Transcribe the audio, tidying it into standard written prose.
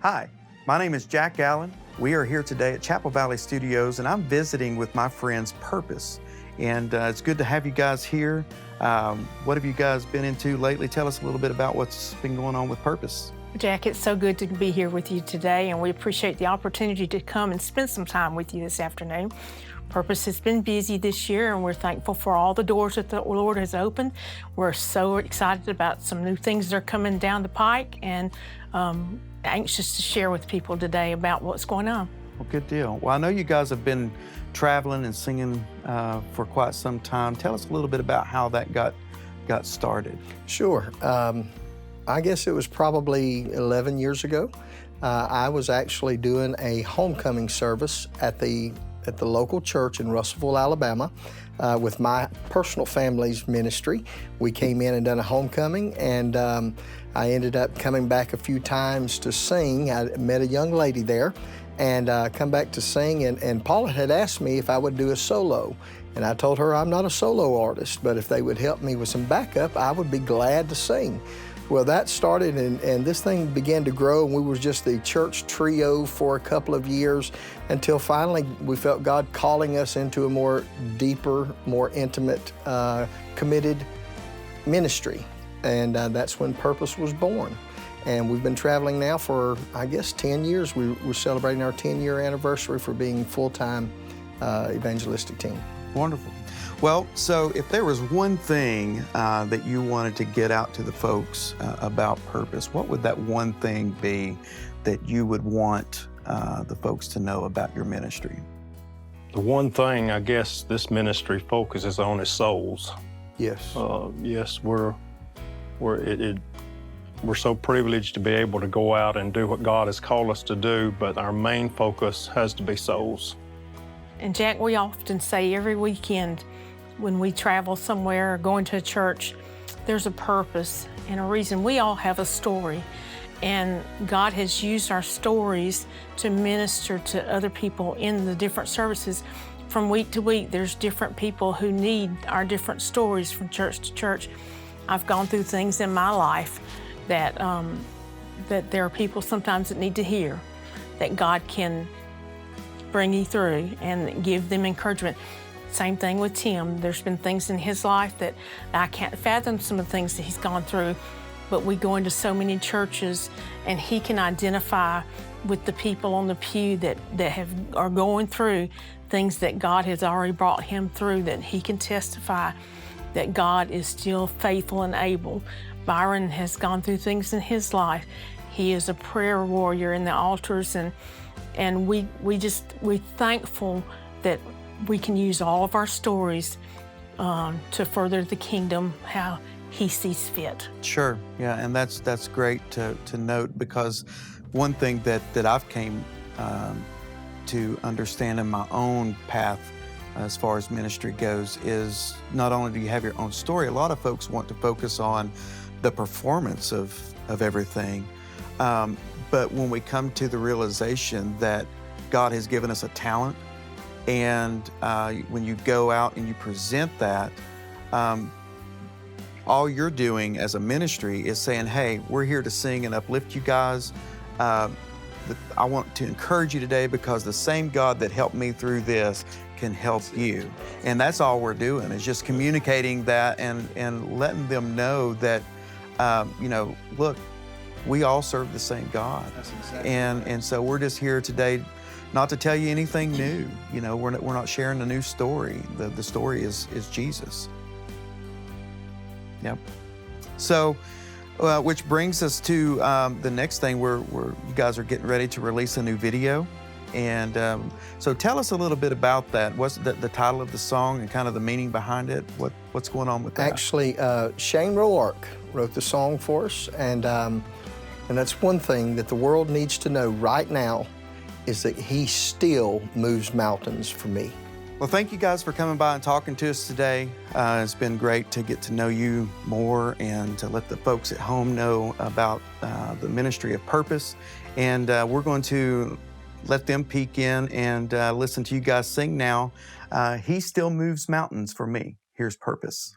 Hi, my name is Jack Allen. We are here today at Chapel Valley Studios, and I'm visiting with my friends Purpose. And it's good to have you guys here. What have you guys been into lately? Tell us a little bit about what's been going on with Purpose. Jack, it's so good to be here with you today, and we appreciate the opportunity to come and spend some time with you this afternoon. Purpose has been busy this year, and we're thankful for all the doors that the Lord has opened. We're so excited about some new things that are coming down the pike, and anxious to share with people today about what's going on. Well, good deal. Well, I know you guys have been traveling and singing for quite some time. Tell us a little bit about how that got started. Sure. I guess it was probably 11 years ago. I was actually doing a homecoming service at the local church in Russellville, Alabama, with my personal family's ministry. We came in and done a homecoming, and I ended up coming back a few times to sing. I met a young lady there and come back to sing, and Paula had asked me if I would do a solo. And I told her I'm not a solo artist, but if they would help me with some backup, I would be glad to sing. Well, that started, and this thing began to grow, and we were just the church trio for a couple of years until finally we felt God calling us into a more deeper, more intimate, committed ministry. And that's when Purpose was born. And we've been traveling now for, I guess, 10 years. We're celebrating our 10-year anniversary for being full-time evangelistic team. Wonderful. Well, so if there was one thing that you wanted to get out to the folks about Purpose, what would that one thing be that you would want the folks to know about your ministry? The one thing I guess this ministry focuses on is souls. Yes. Yes, we're so privileged to be able to go out and do what God has called us to do, but our main focus has to be souls. And Jack, we often say every weekend when we travel somewhere or going to a church, there's a purpose and a reason. We all have a story, and God has used our stories to minister to other people in the different services. From week to week, there's different people who need our different stories from church to church. I've gone through things in my life that there are people sometimes that need to hear, that God can bring you through and give them encouragement. Same thing with Tim. There's been things in his life that I can't fathom some of the things that he's gone through, but we go into so many churches and he can identify with the people on the pew that are going through things that God has already brought him through, that he can testify that God is still faithful and able. Byron has gone through things in his life. He is a prayer warrior in the altars, and we're thankful that we can use all of our stories to further the kingdom how he sees fit. Sure, yeah, and that's great to note, because one thing that I've came to understand in my own path as far as ministry goes is not only do you have your own story, a lot of folks want to focus on the performance of everything, but when we come to the realization that God has given us a talent, and when you go out and you present that, all you're doing as a ministry is saying, hey, we're here to sing and uplift you guys. I want to encourage you today because the same God that helped me through this can help you. And that's all we're doing, is just communicating that and letting them know that, look, we all serve the same God. That's exactly and so we're just here today not to tell you anything new. We're not sharing a new story. The story is Jesus. Yep. So, which brings us to the next thing. You guys are getting ready to release a new video, and so tell us a little bit about that. What's the title of the song and kind of the meaning behind it? What's going on with that? Actually, Shane Roark wrote the song for us, and that's one thing that the world needs to know right now, is that he still moves mountains for me. Well, thank you guys for coming by and talking to us today. It's been great to get to know you more and to let the folks at home know about the ministry of Purpose. And we're going to let them peek in and listen to you guys sing now. He still moves mountains for me. Here's Purpose.